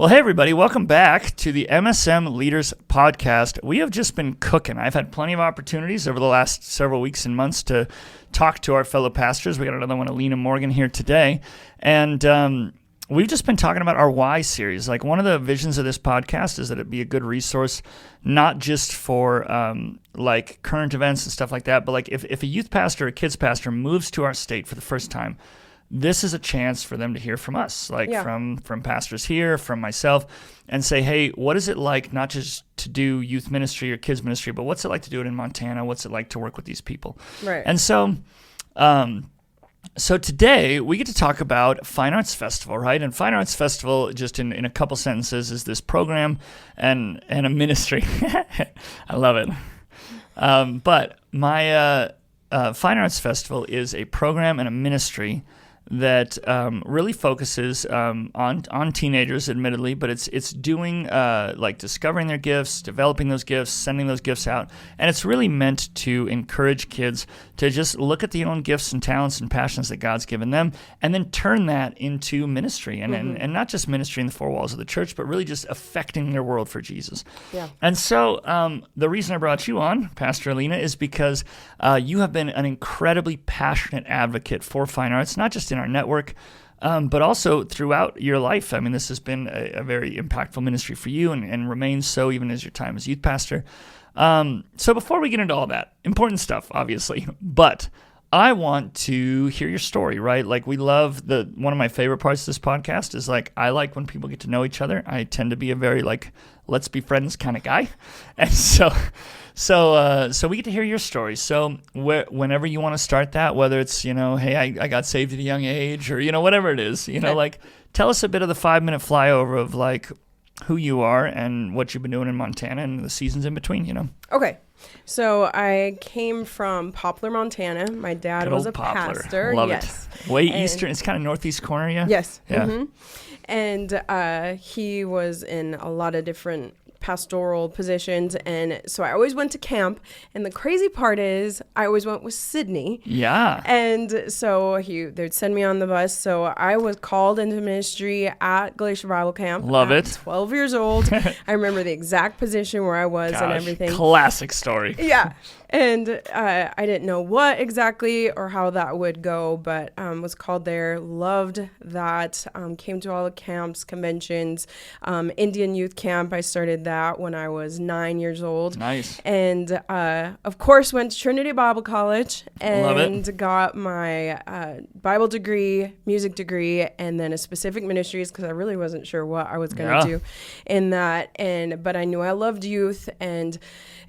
Well, hey, everybody. Welcome back to the MSM Leaders Podcast. We have just been cooking. I've had plenty of opportunities over the last several weeks and months to talk to our fellow pastors. We got another one, Aleena Morgan, here today. And we've just been talking about our Why series. Like, one of the visions of this podcast is that it be a good resource, not just for like current events and stuff like that, but like if a youth pastor or a kids pastor moves to our state for the first time, this is a chance for them to hear from us, like from pastors here, from myself, and say, hey, what is it like not just to do youth ministry or kids ministry, but what's it like to do it in Montana? What's it like to work with these people? Right. And so today we get to talk about Fine Arts Festival, right? And Fine Arts Festival, just in a couple sentences, is this program and a ministry. I love it. But my Fine Arts Festival is a program and a ministry that really focuses on teenagers, admittedly, but it's doing like discovering their gifts, developing those gifts, sending those gifts out, and it's really meant to encourage kids to just look at the own gifts and talents and passions that God's given them, and then turn that into ministry, and not just ministry in the four walls of the church, but really just affecting their world for Jesus. Yeah. And so the reason I brought you on, Pastor Aleena, is because you have been an incredibly passionate advocate for fine arts, not just in our network, but also throughout your life. I mean, this has been a very impactful ministry for you and remains so even as your time as youth pastor. So before we get into all that, important stuff, obviously, but I want to hear your story, right? Like, we love one of my favorite parts of this podcast is like, I like when people get to know each other. I tend to be a very like, let's be friends kind of guy. And so we get to hear your story. So whenever you want to start that, whether it's, hey, I got saved at a young age, or, whatever it is, like, tell us a bit of the 5-minute flyover of like who you are and what you've been doing in Montana and the seasons in between, Okay. So I came from Poplar, Montana. My dad was a pastor. Love it. Way eastern. It's kind of northeast corner, yeah? Yes. Yeah. Mm-hmm. And he was in a lot of different pastoral positions, and so I always went to camp. And the crazy part is I always went with Sydney. Yeah. And so they'd send me on the bus. So I was called into ministry at Glacier Bible Camp. Love it. 12 years old. I remember the exact position where I was and everything. Classic story. Yeah. And I didn't know what exactly or how that would go, but was called there, loved that, came to all the camps, conventions, Indian youth camp. I started that when I was 9 years old. Nice. And of course went to Trinity Bible College and got my Bible degree, music degree, and then a specific ministries because I really wasn't sure what I was going to do in that. But I knew I loved youth, and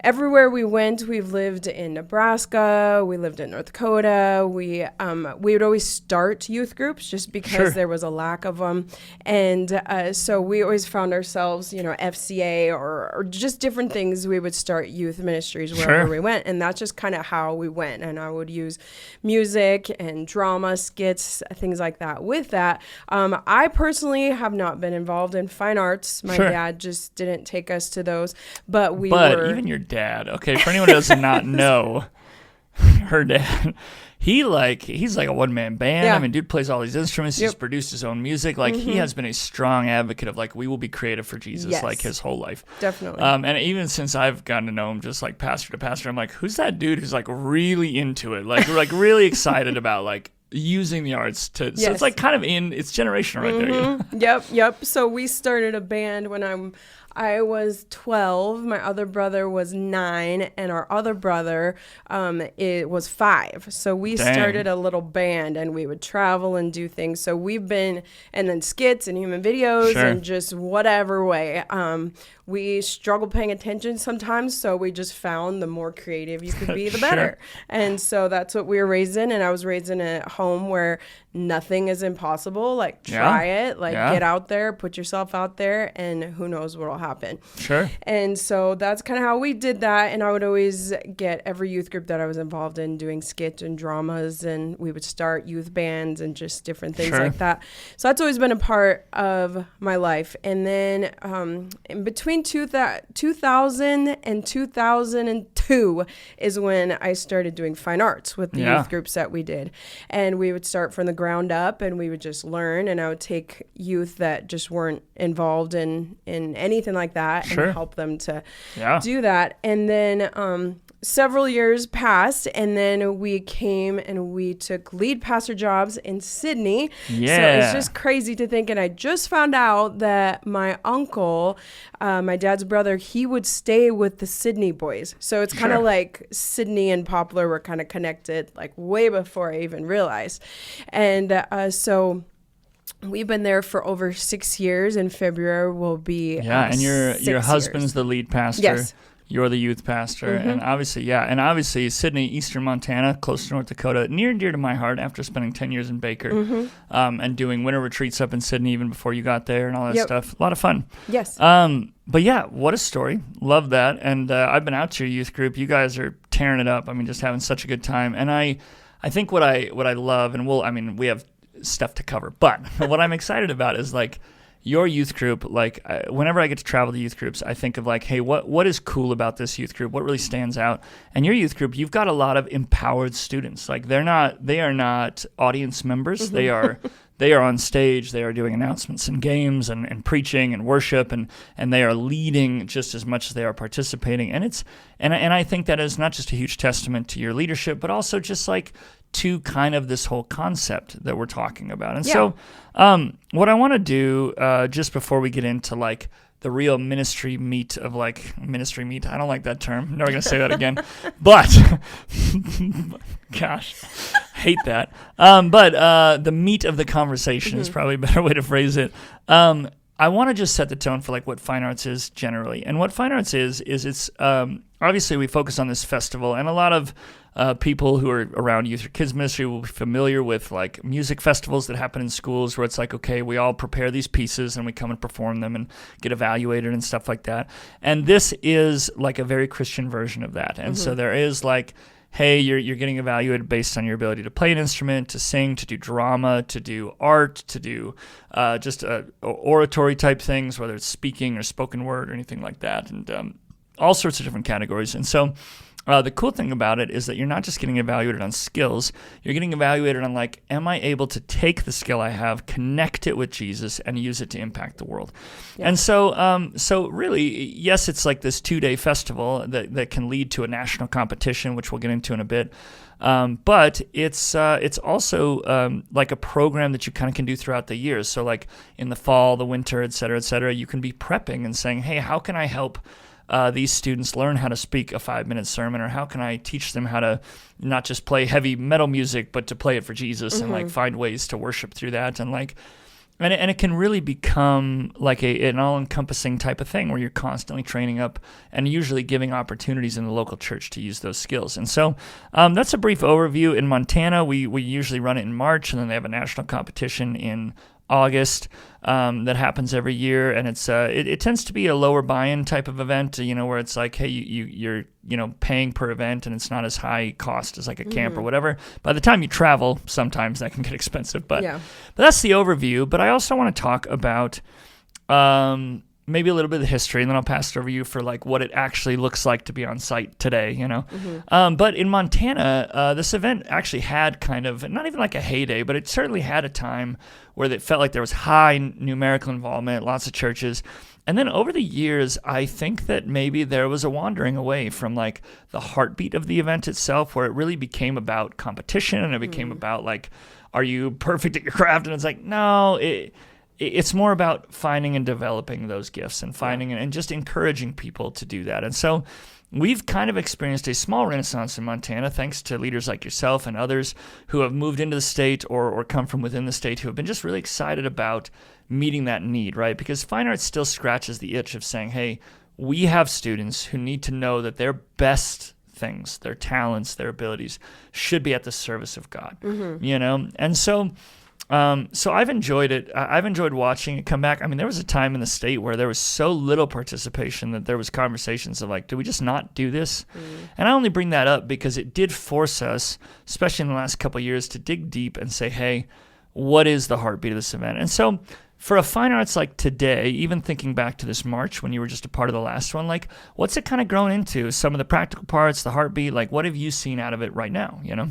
everywhere we went, we've lived in Nebraska, we lived in North Dakota. We would always start youth groups just because there was a lack of them. And so we always found ourselves, FCA or just different things. We would start youth ministries wherever we went. And that's just kind of how we went. And I would use music and drama, skits, things like that with that. I personally have not been involved in fine arts. My dad just didn't take us to those. But even your dad, okay, for anyone who does not know, her dad, he's like a one-man band. I mean, dude plays all these instruments. He's produced his own music. Like, he has been a strong advocate of like, we will be creative for Jesus, like his whole life. Definitely. And even since I've gotten to know him, just like pastor to pastor, I'm like, who's that dude who's like really into it? Like really excited about like using the arts to, so it's like kind of it's generational right there. Yep. So we started a band when I was 12, my other brother was 9, and our other brother it was 5. So we started a little band, and we would travel and do things. So we've been, and then skits and human videos and just whatever way. We struggle paying attention sometimes, so we just found the more creative you could be, the better. And so that's what we were raised in, and I was raised in a home where nothing is impossible. Like, try it. Like, get out there, put yourself out there, and who knows what will happen. happen. Sure. And so that's kind of how we did that. And I would always get every youth group that I was involved in doing skits and dramas, and we would start youth bands and just different things like that. So that's always been a part of my life. And then in between 2000 and 2002 is when I started doing fine arts with the youth groups that we did. And we would start from the ground up, and we would just learn, and I would take youth that just weren't involved in anything like that and help them to do that. And then several years passed, and then we came and we took lead pastor jobs in Sydney. So it's just crazy to think. And I just found out that my uncle, my dad's brother, he would stay with the Sydney boys. So it's kind of like Sydney and Poplar were kind of connected, like way before I even realized. And so we've been there for over 6 years. In February will be and your husband's the lead pastor. Yes. You're the youth pastor, and obviously Sydney, Eastern Montana, close to North Dakota, near and dear to my heart after spending 10 years in Baker, and doing winter retreats up in Sydney even before you got there and all that stuff. A lot of fun. Yes. But yeah, what a story. Love that. And I've been out to your youth group. You guys are tearing it up. I mean, just having such a good time. And I think what I love, and we have stuff to cover, but what I'm excited about is like, your youth group, like whenever I get to travel to youth groups, I think of like, hey, what is cool about this youth group? What really stands out? And your youth group, you've got a lot of empowered students. Like they are not audience members. They are on stage. They are doing announcements and games and preaching and worship, and they are leading just as much as they are participating. And I think that is not just a huge testament to your leadership, but also just like to kind of this whole concept that we're talking about. And so what I want to do just before we get into like the real ministry meat of like ministry meat, I don't like that term. I'm never going to say that again. But gosh, hate that. But the meat of the conversation is probably a better way to phrase it. I want to just set the tone for like what fine arts is generally. And what fine arts is it's obviously we focus on this festival, and a lot of people who are around youth or kids ministry will be familiar with like music festivals that happen in schools where it's like, okay, we all prepare these pieces and we come and perform them and get evaluated and stuff like that. And this is like a very Christian version of that. And so there is like, hey, you're getting evaluated based on your ability to play an instrument, to sing, to do drama, to do art, to do just oratory type things, whether it's speaking or spoken word or anything like that, and all sorts of different categories. And so the cool thing about it is that you're not just getting evaluated on skills, you're getting evaluated on like, am I able to take the skill I have, connect it with Jesus, and use it to impact the world? Yeah. And so really, yes, it's like this 2-day festival that can lead to a national competition, which we'll get into in a bit. But it's also like a program that you kind of can do throughout the year. So like in the fall, the winter, et cetera, you can be prepping and saying, hey, how can I help these students learn how to speak a 5-minute sermon, or how can I teach them how to not just play heavy metal music, but to play it for Jesus and like find ways to worship through that, and like, and it can really become like an all-encompassing type of thing where you're constantly training up and usually giving opportunities in the local church to use those skills. And so that's a brief overview. In Montana, we usually run it in March, and then they have a national competition in August that happens every year, and it tends to be a lower buy-in type of event, where it's like, hey, you're paying per event, and it's not as high cost as like a camp or whatever. By the time you travel, sometimes that can get expensive, but that's the overview. But I also want to talk about maybe a little bit of the history, and then I'll pass it over to you for like what it actually looks like to be on site today, But in Montana, this event actually had kind of, not even like a heyday, but it certainly had a time where it felt like there was high numerical involvement, lots of churches. And then over the years, I think that maybe there was a wandering away from like the heartbeat of the event itself, where it really became about competition, and it became about like, are you perfect at your craft? And it's like, no, it's more about finding and developing those gifts and finding and just encouraging people to do that. And so we've kind of experienced a small renaissance in Montana, thanks to leaders like yourself and others who have moved into the state or come from within the state, who have been just really excited about meeting that need, right? Because fine arts still scratches the itch of saying, hey, we have students who need to know that their best things, their talents, their abilities should be at the service of God, And so So I've enjoyed it. I've enjoyed watching it come back. I mean, there was a time in the state where there was so little participation that there was conversations of like, do we just not do this? And I only bring that up because it did force us, especially in the last couple of years, to dig deep and say, hey, what is the heartbeat of this event? And so for a fine arts like today, even thinking back to this March when you were just a part of the last one, like what's it kind of grown into? Some of the practical parts, the heartbeat, like what have you seen out of it right now, you know?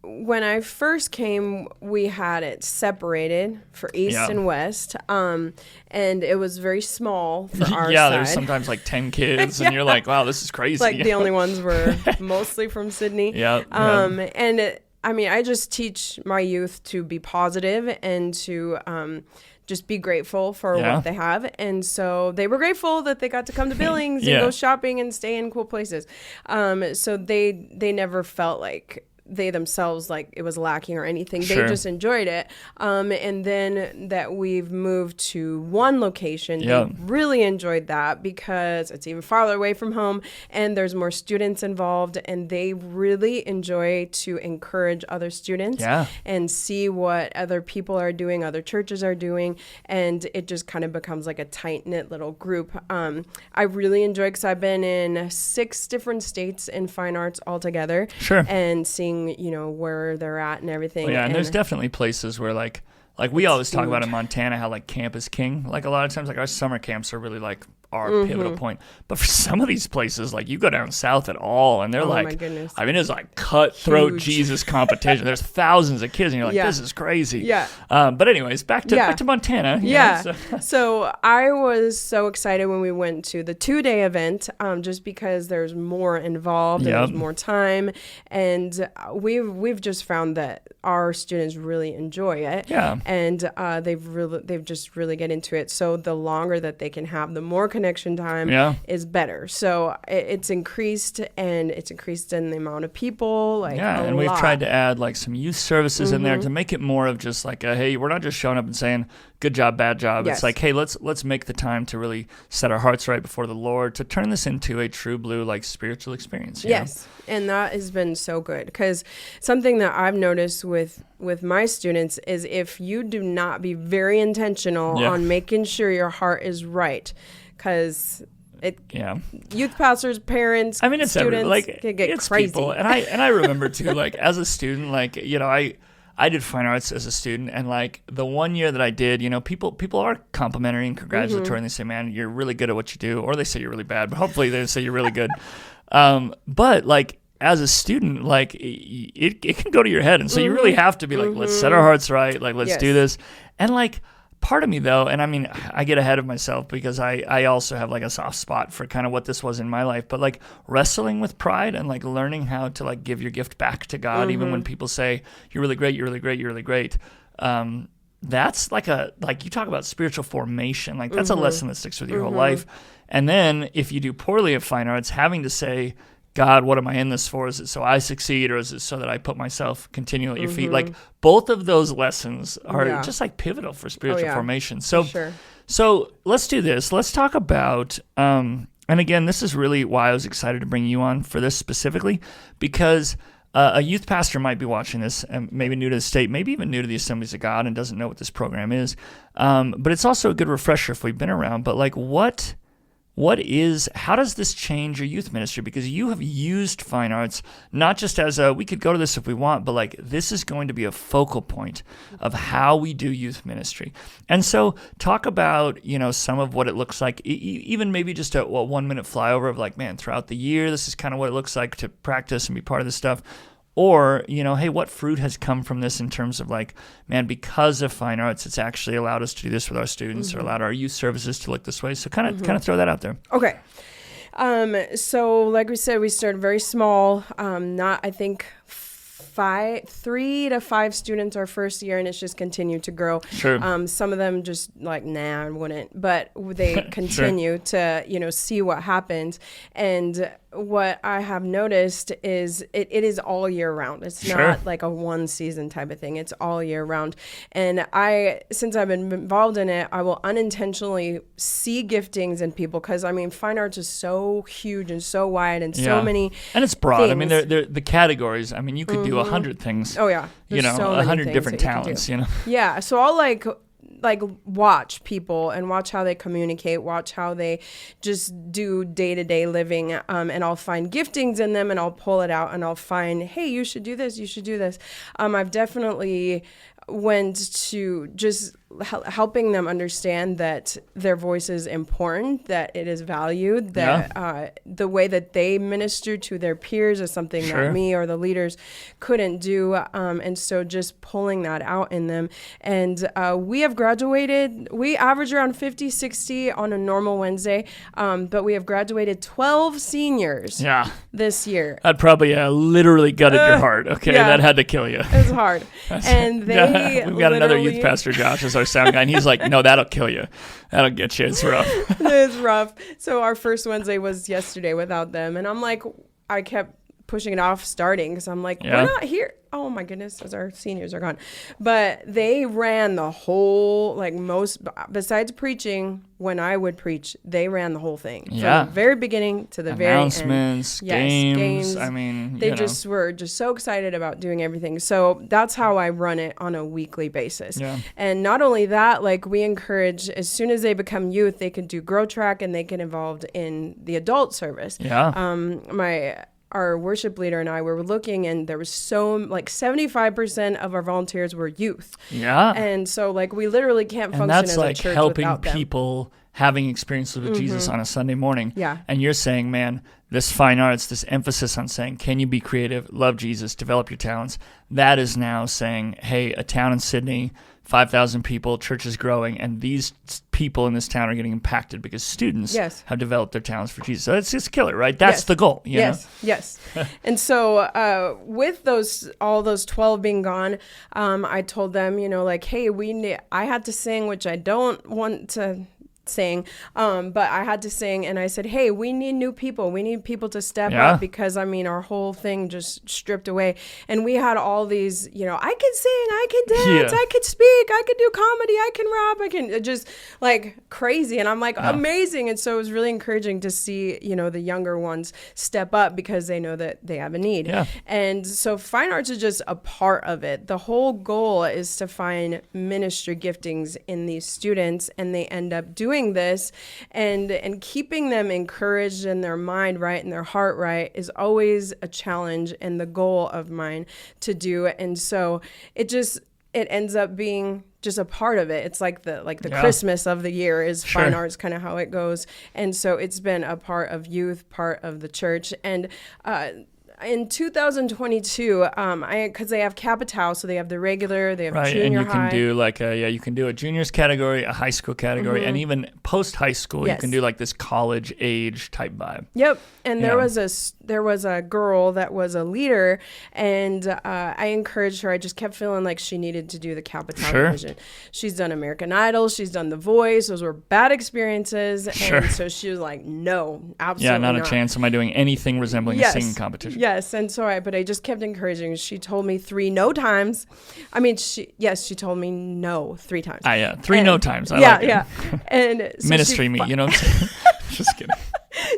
When I first came, we had it separated for East and West, and it was very small for our side. There's sometimes like 10 kids, and you're like, wow, this is crazy. Like the only ones were mostly from Sydney. And I just teach my youth to be positive and to just be grateful for what they have. And so they were grateful that they got to come to Billings and go shopping and stay in cool places. So they never felt like they themselves like it was lacking or anything. They just enjoyed it. And then that we've moved to one location, they really enjoyed that because it's even farther away from home and there's more students involved, and they really enjoy to encourage other students and see what other people are doing, other churches are doing, and it just kind of becomes like a tight-knit little group. I really enjoy because I've been in 6 different states in fine arts altogether and seeing where they're at and everything. Well, and there's definitely places where like we always talk about in Montana how like camp is king. Like a lot of times like our summer camps are really like our pivotal point. But for some of these places, like you go down south at all and they're my goodness. I mean, it's like cutthroat Jesus competition. There's thousands of kids and you're like, this is crazy. But anyways, back to Montana. So I was so excited when we went to the 2-day event, just because there's more involved and there's more time. And we've just found that our students really enjoy it. And they've just really get into it. So the longer that they can have, the more connection time is better. So it's increased, and it's increased in the amount of people. And we've tried to add like some youth services in there to make it more of just like hey, we're not just showing up and saying good job, bad job. It's like, hey, let's make the time to really set our hearts right before the Lord to turn this into a true blue like spiritual experience. You know? And that has been so good, because something that I've noticed with my students is if you do not be very intentional on making sure your heart is right, because youth pastors, parents, it's students like can get it's crazy. People. And I remember too, like as a student, like I did fine arts as a student, and like the one year that I did, people are complimentary and congratulatory, and they say, "Man, you're really good at what you do," or they say you're really bad, but hopefully they say you're really good. But like as a student, like it can go to your head, and so you really have to be like, let's set our hearts right, like let's do this, and like. Part of me though, and I mean, I get ahead of myself because I also have like a soft spot for kind of what this was in my life, but like wrestling with pride and like learning how to like give your gift back to God, even when people say you're really great, you're really great, you're really great. That's like you talk about spiritual formation, like that's a lesson that sticks with your whole life. And then if you do poorly at fine arts, having to say, God, what am I in this for? Is it so I succeed, or is it so that I put myself continually at your feet? Like both of those lessons are just like pivotal for spiritual formation. So, so let's do this. Let's talk about, and again, this is really why I was excited to bring you on for this specifically, because a youth pastor might be watching this and maybe new to the state, maybe even new to the Assemblies of God and doesn't know what this program is. But it's also a good refresher if we've been around. But like how does this change your youth ministry? Because you have used fine arts not just as we could go to this if we want, but like this is going to be a focal point of how we do youth ministry. And so talk about, some of what it looks like, even maybe just a 1-minute flyover of like, man, throughout the year, this is kind of what it looks like to practice and be part of this stuff. Or, hey, what fruit has come from this in terms of like, man, because of fine arts, it's actually allowed us to do this with our students or allowed our youth services to look this way. So kind of throw that out there. Okay. So like we said, we started very small, I think 3 to 5 students our first year, and it's just continued to grow. Sure. Some of them just like, I wouldn't, but they continue to, see what happens. And what I have noticed is it is all year round. It's not like a one season type of thing. It's all year round. And since I've been involved in it, I will unintentionally see giftings in people because, I mean, fine arts is so huge and so wide and so many And it's broad. things. I mean, they're the categories. I mean, you could do 100 things. Oh, yeah. You There's know, so 100 many different things that you can talents, do. you know. Yeah. So I'll like watch people and watch how they communicate, watch how they just do day-to-day living, and I'll find giftings in them and I'll pull it out and I'll find, hey, you should do this, you should do this. I've definitely went to just helping them understand that their voice is important, that it is valued, that the way that they minister to their peers is something that me or the leaders couldn't do. And so just pulling that out in them. And we have graduated, we average around 50, 60 on a normal Wednesday, but we have graduated 12 seniors this year. That probably literally gutted your heart. Okay, that had to kill you. It was hard. And they we've got another youth pastor, Josh, as our sound guy, and he's like, no, that'll kill you. That'll get you. It's rough. It's rough. So our first Wednesday was yesterday without them. And I'm like, I kept pushing it off starting because I'm like, we're not here. Oh my goodness, as our seniors are gone. But they ran the whole, like most, besides preaching, when I would preach, they ran the whole thing. From the very beginning to the very end. Announcements, games. I mean, they just were just so excited about doing everything. So that's how I run it on a weekly basis. Yeah. And not only that, like we encourage, as soon as they become youth, they can do Grow Track and they get involved in the adult service. Yeah. Our worship leader and I were looking, and there was 75% of our volunteers were youth. Yeah. And so like we literally can't function as a church without them. That's like helping people having experiences with Jesus on a Sunday morning. Yeah. And you're saying, man, this fine arts, this emphasis on saying, can you be creative, love Jesus, develop your talents, that is now saying, hey, a town in Sydney, 5,000 people, church is growing, and these people in this town are getting impacted because students have developed their talents for Jesus. So it's just killer, right? That's the goal. You know? Yes. And so with all those 12 being gone, I told them, like, hey, I had to sing, which I don't want to sing, but I had to sing, and I said, hey, we need new people. We need people to step up because, I mean, our whole thing just stripped away. And we had all these, I can sing, I can dance, I can speak, I can do comedy, I can rap, I can just like crazy. And I'm like, amazing. And so it was really encouraging to see, the younger ones step up because they know that they have a need. Yeah. And so fine arts is just a part of it. The whole goal is to find ministry giftings in these students, and they end up doing this, and keeping them encouraged in their mind right and their heart right is always a challenge and the goal of mine to do. And so it ends up being just a part of it. It's like the Christmas of the year is fine arts, kind of how it goes. And so it's been a part of youth, part of the church. And in 2022, because they have Capital, so they have the regular, they have junior high. And you can do you can do a juniors category, a high school category, and even post high school, you can do like this college age type vibe. Yep. And there was a girl that was a leader, and I encouraged her. I just kept feeling like she needed to do the Capital division. She's done American Idol, she's done The Voice. Those were bad experiences, and so she was like, "No, absolutely not. Not a chance. Am I doing anything resembling a singing competition?" Yes, and so I just kept encouraging. She told me 3 no times. I mean, she told me no 3 times. 3 no times. I like it. And so ministry me, Just kidding.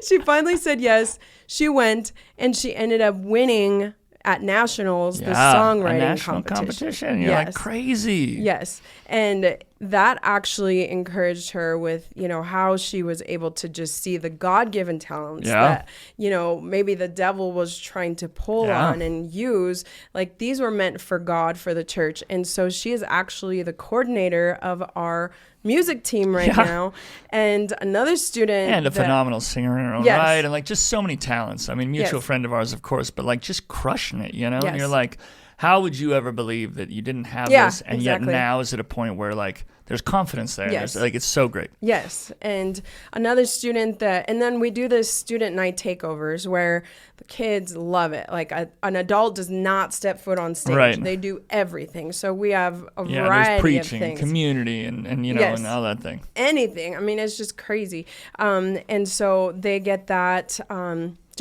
She finally said yes. She went, and she ended up winning at nationals the songwriting competition. You're like crazy. Yes. And that actually encouraged her with, how she was able to just see the God-given talents that, maybe the devil was trying to pull on and use. Like, these were meant for God, for the church. And so she is actually the coordinator of our music team right now, and another student, and a phenomenal singer in her own right, and like just so many talents. I mean, mutual friend of ours, of course, but like just crushing it, and you're like, how would you ever believe that you didn't have this, and yet now is at a point where like there's confidence there. There's, like, it's so great. Yes. And another student and then we do this student night takeovers where the kids love it. Like an adult does not step foot on stage. Right. They do everything. So we have a variety there's preaching, of things. Community, and and all that thing. Anything. I mean, it's just crazy. And so they get that,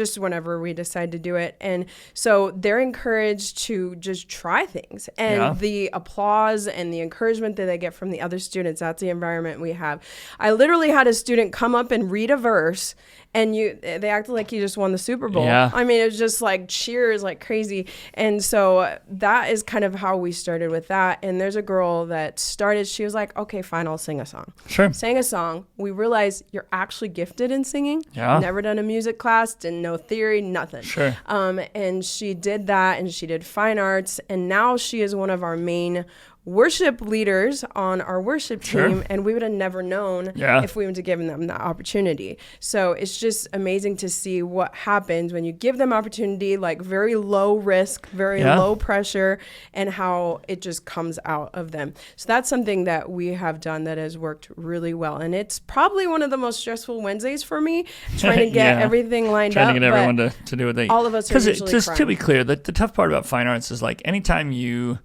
just whenever we decide to do it. And so they're encouraged to just try things, and the applause and the encouragement that they get from the other students, that's the environment we have. I literally had a student come up and read a verse, and they acted like you just won the Super Bowl. Yeah. I mean, it was just like cheers like crazy. And so that is kind of how we started with that. And there's a girl that started, she was like, okay, fine, I'll sing a song. Sure. Sang a song. We realized you're actually gifted in singing. Yeah. Never done a music class, didn't know theory, nothing. Sure. And she did that, and she did fine arts. And now she is one of our main worship leaders on our worship team, and we would have never known if we would have given them that opportunity. So it's just amazing to see what happens when you give them opportunity, like very low risk, very low pressure, and how it just comes out of them. So that's something that we have done that has worked really well. And it's probably one of the most stressful Wednesdays for me, trying to get everything lined up. Trying to get everyone to do what they... All of us are usually just crying. to be clear, the tough part about fine arts is like anytime you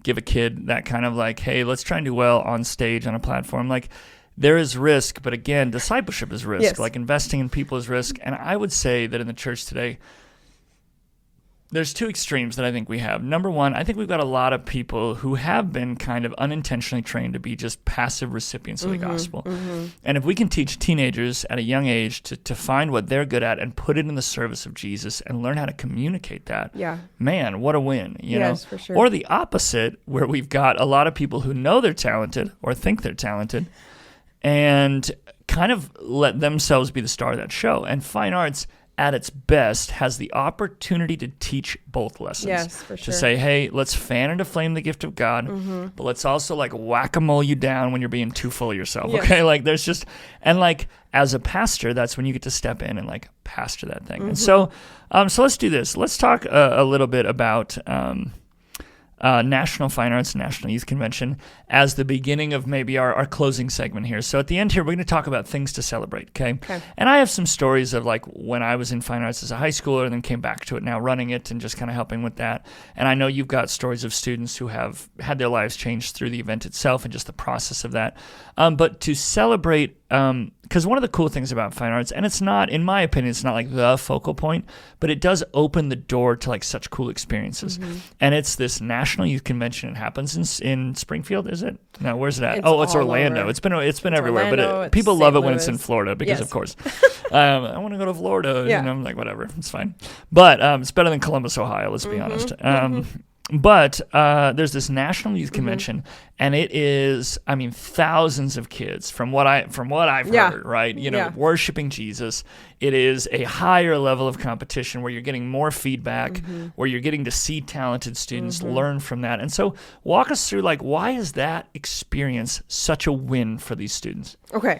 give a kid that kind of like, hey, let's try and do well on stage on a platform, like there is risk, but again, discipleship is risk. Like investing in people is risk. And I would say that in the church today, there's two extremes that I think we have. Number one, I think we've got a lot of people who have been kind of unintentionally trained to be just passive recipients of the gospel. And if we can teach teenagers at a young age to find what they're good at and put it in the service of Jesus and learn how to communicate that, man, what a win, you know? For sure. Or the opposite, where we've got a lot of people who know they're talented or think they're talented and kind of let themselves be the star of that show. And fine arts, at its best, has the opportunity to teach both lessons. Yes, for sure. To say, hey, let's fan into flame the gift of God, but let's also like whack-a-mole you down when you're being too full of yourself. Okay, like there's just, and like as a pastor, that's when you get to step in and like pastor that thing. And so let's do this. Let's talk a little bit about National Fine Arts National Youth Convention as the beginning of maybe our closing segment here. So at the end here, we're going to talk about things to celebrate, okay? And I have some stories of like when I was in fine arts as a high schooler and then came back to it now running it and just kind of helping with that. And I know you've got stories of students who have had their lives changed through the event itself and just the process of that. But to celebrate, because one of the cool things about fine arts, and it's not, in my opinion, it's not like the focal point, but it does open the door to like such cool experiences. And it's this National Youth Convention. It happens in Springfield, is it? No, where's it at? It's Orlando. Over. It's been everywhere, Orlando, but people St. love it when Louis. it's in Florida because, of course, I want to go to Florida. And I'm like, whatever, it's fine. But it's better than Columbus, Ohio. Let's be honest. But there's this National Youth Convention, and it is, I mean, thousands of kids from what I've heard, right? You know, worshiping Jesus. It is a higher level of competition where you're getting more feedback, where you're getting to see talented students learn from that. And so walk us through, like, why is that experience such a win for these students? Okay.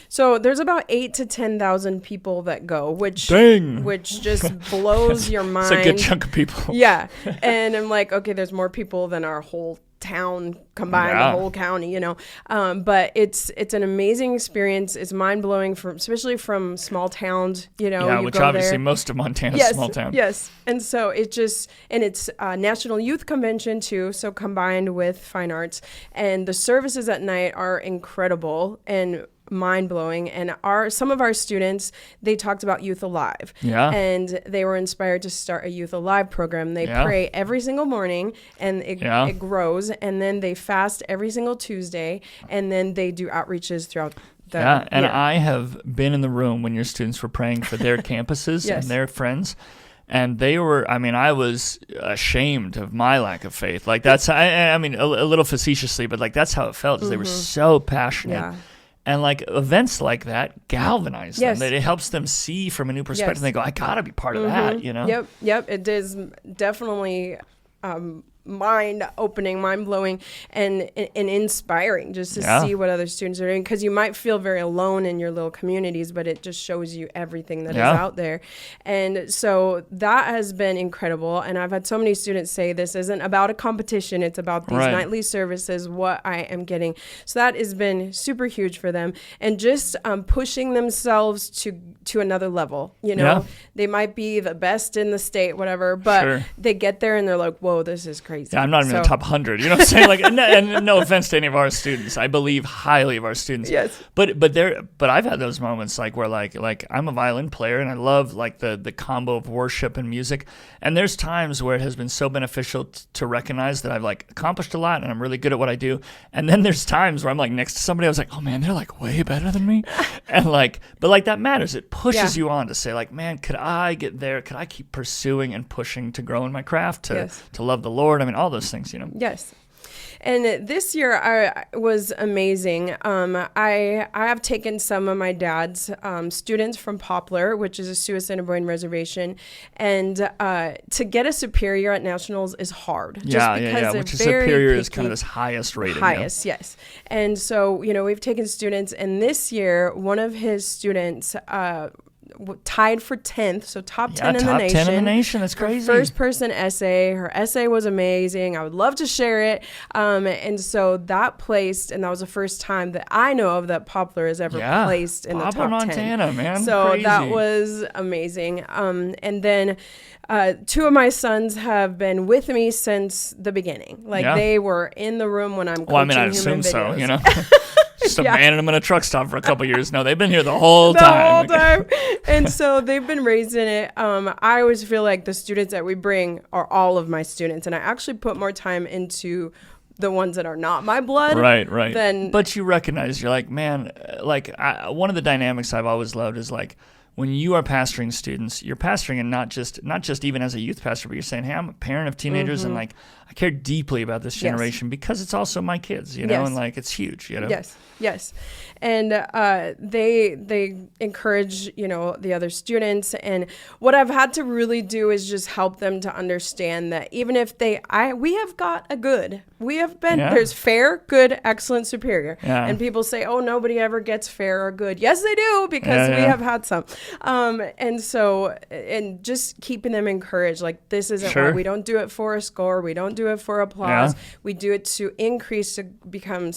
So there's about 8,000 to 10,000 people that go, which just blows your mind. It's a good chunk of people. Yeah. And I'm like, okay, there's more people than our whole town combined, the whole county, you know. But it's an amazing experience. It's mind blowing, especially from small towns, you know. Yeah, you which go obviously there. most of Montana is small town. Yes. And so it's National Youth Convention too, so combined with fine arts. And the services at night are incredible and mind-blowing. And some of our students, they talked about Youth Alive, and they were inspired to start a Youth Alive program. They pray every single morning, and it grows, and then they fast every single Tuesday, and then they do outreaches throughout the and I have been in the room when your students were praying for their campuses and their friends. And they were, I mean, I was ashamed of my lack of faith. Like that's, I mean, a little facetiously, but like that's how it felt. They were so passionate. Yeah. And like events like that galvanize them. That it helps them see from a new perspective. They go, I gotta be part of that, you know? Yep. It is definitely mind-opening, mind-blowing, and inspiring just to see what other students are doing, because you might feel very alone in your little communities, but it just shows you everything that is out there. And so that has been incredible, and I've had so many students say this isn't about a competition, it's about these nightly services, what I am getting. So that has been super huge for them, and just pushing themselves to another level, you know. They might be the best in the state, whatever, but they get there and they're like, whoa, this is crazy. crazy. Yeah, I'm not even in the top 100. You know what I'm saying? Like, and no offense to any of our students, I believe highly of our students. Yes. But I've had those moments like where like I'm a violin player and I love like the combo of worship and music. And there's times where it has been so beneficial to recognize that I've like accomplished a lot and I'm really good at what I do. And then there's times where I'm like next to somebody, I was like, oh man, they're like way better than me. And like, but like that matters. It pushes you on to say like, man, could I get there? Could I keep pursuing and pushing to grow in my craft, to love the Lord? I mean, all those things, you know? Yes. And this year was amazing. I have taken some of my dad's students from Poplar, which is a Suicide and Boyne reservation, and to get a superior at nationals is hard. Which is superior is kind of this highest rating. Highest, yes. And so, we've taken students, and this year, one of his students tied for 10th, so top 10 in the nation. Top 10 in the nation, that's crazy. First person essay. Her essay was amazing. I would love to share it. And so that placed, and that was the first time that I know of that Poplar has ever placed in the top 10. Montana, man. So crazy. That was amazing. And then two of my sons have been with me since the beginning. Like they were in the room when I'm coaching I assume so, videos. Just abandoned them in a truck stop for a couple years. No, they've been here the whole time. And so they've been raising it. I always feel like the students that we bring are all of my students. And I actually put more time into the ones that are not my blood. Right. But you recognize, you're like, man, one of the dynamics I've always loved is like, when you are pastoring students, you're pastoring, and not just even as a youth pastor, but you're saying, hey, I'm a parent of teenagers, and like I care deeply about this generation because it's also my kids, you know, and like it's huge, you know. Yes. And they encourage, the other students. And what I've had to really do is just help them to understand that even if we have got a good, we have been, there's fair, good, excellent, superior. Yeah. And people say, oh, nobody ever gets fair or good. Yes, they do, because we have had some. And so, and just keeping them encouraged, like this isn't why we don't do it for a score. We don't do it for applause. We do it to increase, to become,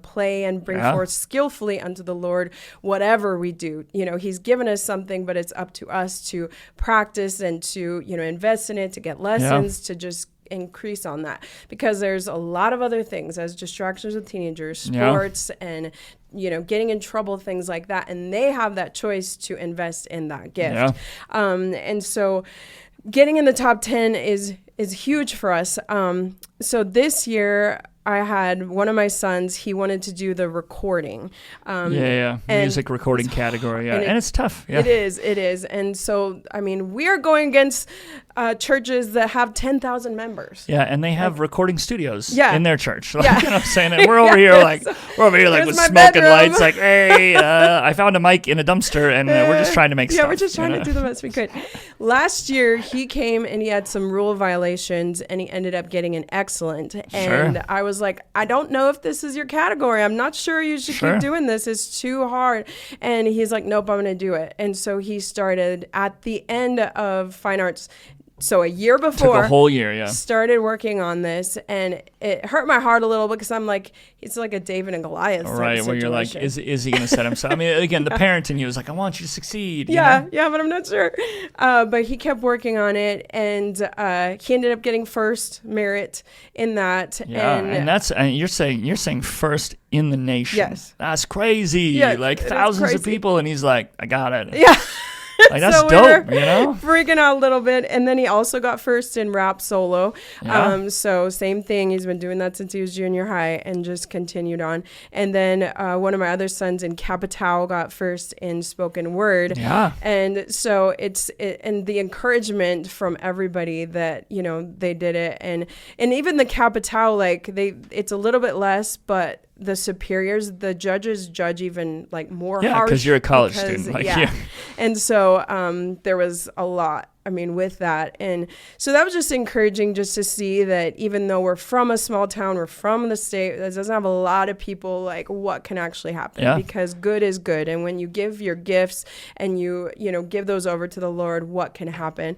play and bring forth skillfully unto the Lord, whatever we do. He's given us something, but it's up to us to practice and to, invest in it, to get lessons, to just increase on that, because there's a lot of other things as distractions with teenagers, sports, and getting in trouble, things like that, and they have that choice to invest in that gift. And so getting in the top 10 is huge for us. So this year I had one of my sons, he wanted to do the recording. Music recording category. And it's tough. It is. And so, we are going against churches that have 10,000 members. Yeah, and they have recording studios in their church. Like, you know what I'm saying? And we're over here like with smoke and lights, like, hey, I found a mic in a dumpster, and we're just trying to make stuff. Yeah, we're just trying to do the best we could. Last year, he came and he had some rule violations, and he ended up getting an excellent. And I was like, I don't know if this is your category. I'm not sure you should keep doing this. It's too hard. And he's like, nope, I'm going to do it. And so he started at the end of fine arts. So a year before, took a whole year, started working on this, and it hurt my heart a little because I'm like, it's like a David and Goliath situation. Where you're like, is he going to set himself? Again, the parent in you was like, I want you to succeed. But I'm not sure. But he kept working on it, and he ended up getting first merit in that. Yeah, and you're saying first in the nation. Yes, that's crazy. Yeah, like thousands of people, and he's like, I got it. Yeah. Like, that's so dope, freaking out a little bit. And then he also got first in rap solo. So same thing. He's been doing that since he was junior high and just continued on. And then one of my other sons in Capital got first in spoken word. Yeah. And so and the encouragement from everybody that, they did it. And even the Capital, like it's a little bit less, but the superiors, the judges judge even like more harsh. Because you're a college student. And so there was a lot, with that. And so that was just encouraging just to see that even though we're from a small town, we're from the state that doesn't have a lot of people, like what can actually happen, because good is good. And when you give your gifts and you give those over to the Lord, what can happen?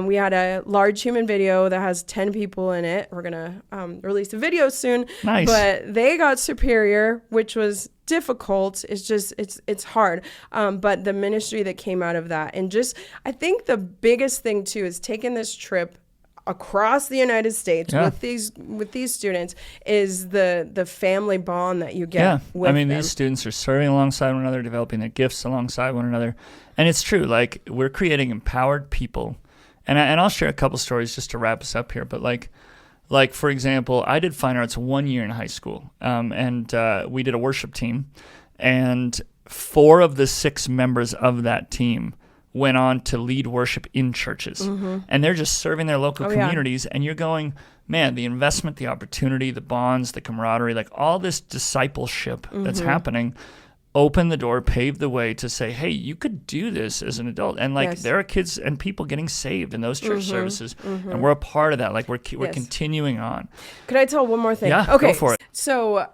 We had a large human video that has 10 people in it. We're going to release a video soon. Nice. But they got superior, which was difficult. It's just it's hard, but the ministry that came out of that, and just I think the biggest thing too is taking this trip. across the United States Yeah. with these students is the family bond that you get Yeah, with I mean, them. these students are serving alongside one another, developing their gifts alongside one another, and it's true. Like, we're creating empowered people, and I'll share a couple stories just to wrap us up here. But like for example, I did fine arts 1 year in high school, and we did a worship team, and 4 of the 6 members of that team went on to lead worship in churches, and they're just serving their local communities. And you're going, man, the investment, the opportunity, the bonds, the camaraderie, like all this discipleship that's happening, open the door, pave the way to say, hey, you could do this as an adult. And like, there are kids and people getting saved in those church services, and we're a part of that. Like, we're continuing on. Could I tell one more thing? Yeah, okay, go for it. So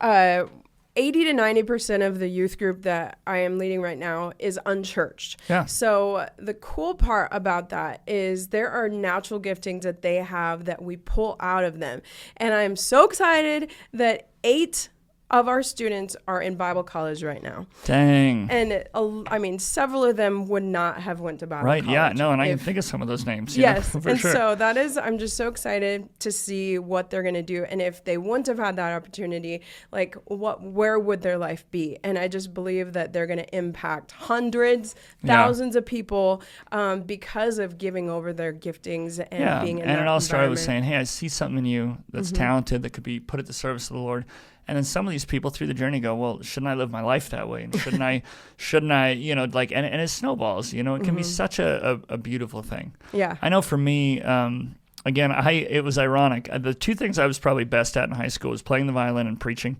80 to 90% of the youth group that I am leading right now is unchurched. Yeah. So the cool part about that is there are natural giftings that they have that we pull out of them. And I'm so excited that 8 of our students are in Bible college right now. Dang. And I mean, several of them would not have went to Bible college. Right, yeah, no, and I can think of some of those names. Yes, for and sure. so that is, I'm just so excited to see what they're going to do. And if they wouldn't have had that opportunity, like where would their life be? And I just believe that they're going to impact hundreds, thousands of people because of giving over their giftings and being in that and it all started with environment. saying, hey, I see something in you that's talented that could be put at the service of the Lord. And then some of these people through the journey go, well, shouldn't I live my life that way? And shouldn't I, you know, like, and it snowballs, you know, it can be such a beautiful thing. Yeah. I know for me, again, it was ironic. The 2 things I was probably best at in high school was playing the violin and preaching.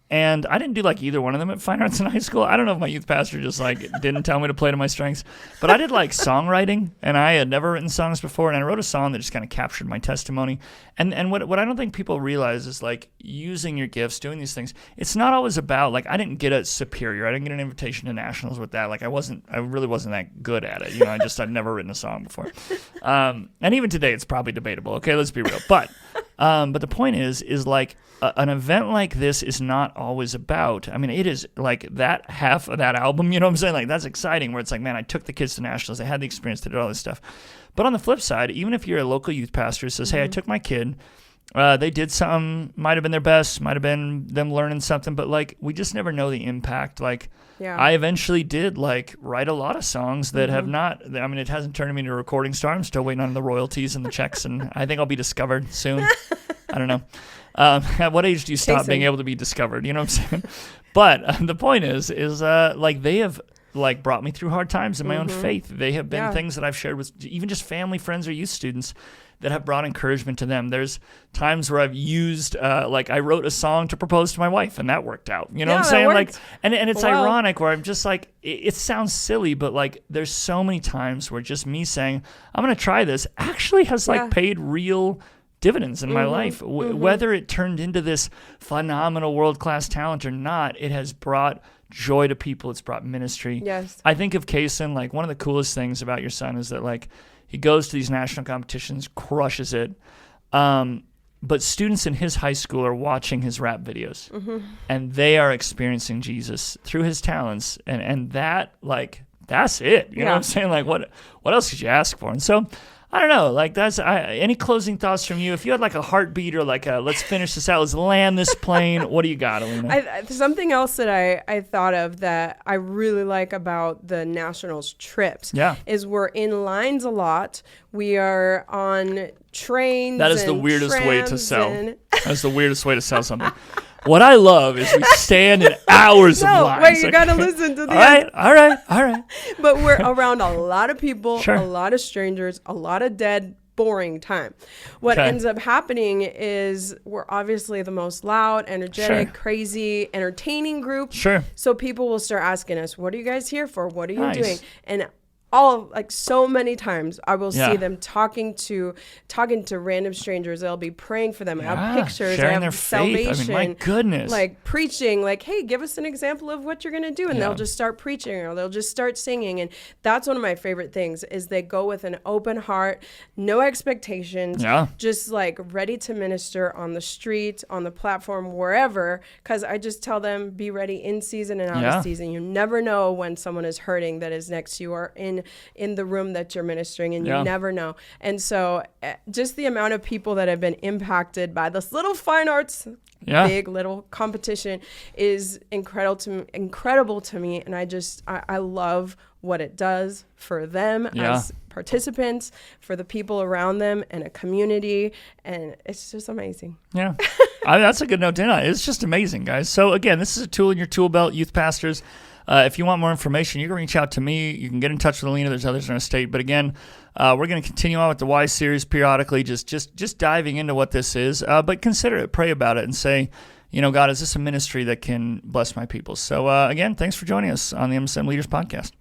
And I didn't do like either one of them at fine arts in high school. I don't know if my youth pastor just like didn't tell me to play to my strengths, but I did like songwriting, and I had never written songs before, and I wrote a song that just kind of captured my testimony. And what I don't think people realize is like using your gifts, doing these things. It's not always about like, I didn't get a Superior. I didn't get an invitation to nationals with that. Like I really wasn't that good at it. You know, I'd never written a song before. And even today it's probably debatable. Okay, let's be real. But the point is like an event like this is not always about, I mean, it is like that half of that album, you know what I'm saying? Like that's exciting where it's like, man, I took the kids to nationals. They had the experience. They did all this stuff. But on the flip side, even if you're a local youth pastor who says, hey, I took my kid, they did something, might have been their best, might have been them learning something, but like we just never know the impact. Like I eventually did like write a lot of songs that have not, I mean, it hasn't turned me into a recording star. I'm still waiting on the royalties and the checks, and I think I'll be discovered soon. I don't know. At what age do you stop being able to be discovered? You know what I'm saying? But the point is like they have like brought me through hard times in my own faith. They have been things that I've shared with even just family, friends, or youth students that have brought encouragement to them. There's times where I've used, like I wrote a song to propose to my wife, and that worked out. You know what I'm saying? Like, and it's ironic where I'm just like, it sounds silly, but like there's so many times where just me saying, I'm going to try this actually has like paid real dividends in my life. Whether it turned into this phenomenal world-class talent or not, it has brought joy to people. It's brought ministry. Yes. I think of Kaysen, like one of the coolest things about your son is that like he goes to these national competitions, crushes it. But students in his high school are watching his rap videos, and they are experiencing Jesus through his talents. And that, like, that's it. You know what I'm saying? Like, what else could you ask for? And so, I don't know. Like, any closing thoughts from you? If you had like a heartbeat or like let's finish this out, let's land this plane. What do you got, Aleena? Something else that I thought of that I really like about the Nationals trips is we're in lines a lot. We are on trains. That is the and weirdest way to trams sell. That's the weirdest way to sell something. What I love is we stand in hours of lines. Wait, you gotta listen to the end. All right. But we're around a lot of people, a lot of strangers, a lot of dead, boring time. What ends up happening is we're obviously the most loud, energetic, crazy, entertaining group. So people will start asking us, what are you guys here for? What are you doing? And so many times I will see them talking to random strangers. They'll be praying for them. I have pictures. Sharing I have their salvation. faith. I mean, my goodness. Like preaching, like, hey, give us an example of what you're going to do. And they'll just start preaching or they'll just start singing. And that's one of my favorite things is they go with an open heart, no expectations, just like ready to minister on the street, on the platform, wherever. Because I just tell them, be ready in season and out of season. You never know when someone is hurting that is next to you or in in the room that you're ministering, and you Yeah. never know. And so just the amount of people that have been impacted by this little fine arts, Yeah. big little competition, is incredible to me. And I love what it does for them Yeah. as participants, for the people around them, and a community. And it's just amazing. Yeah. That's a good note to end on. It's just amazing, guys. So again, this is a tool in your tool belt, youth pastors. If you want more information, you can reach out to me. You can get in touch with Aleena. There's others in our state. But again, we're going to continue on with the Y series periodically, just diving into what this is. But consider it, pray about it, and say, God, is this a ministry that can bless my people? So again, thanks for joining us on the MSM Leaders Podcast.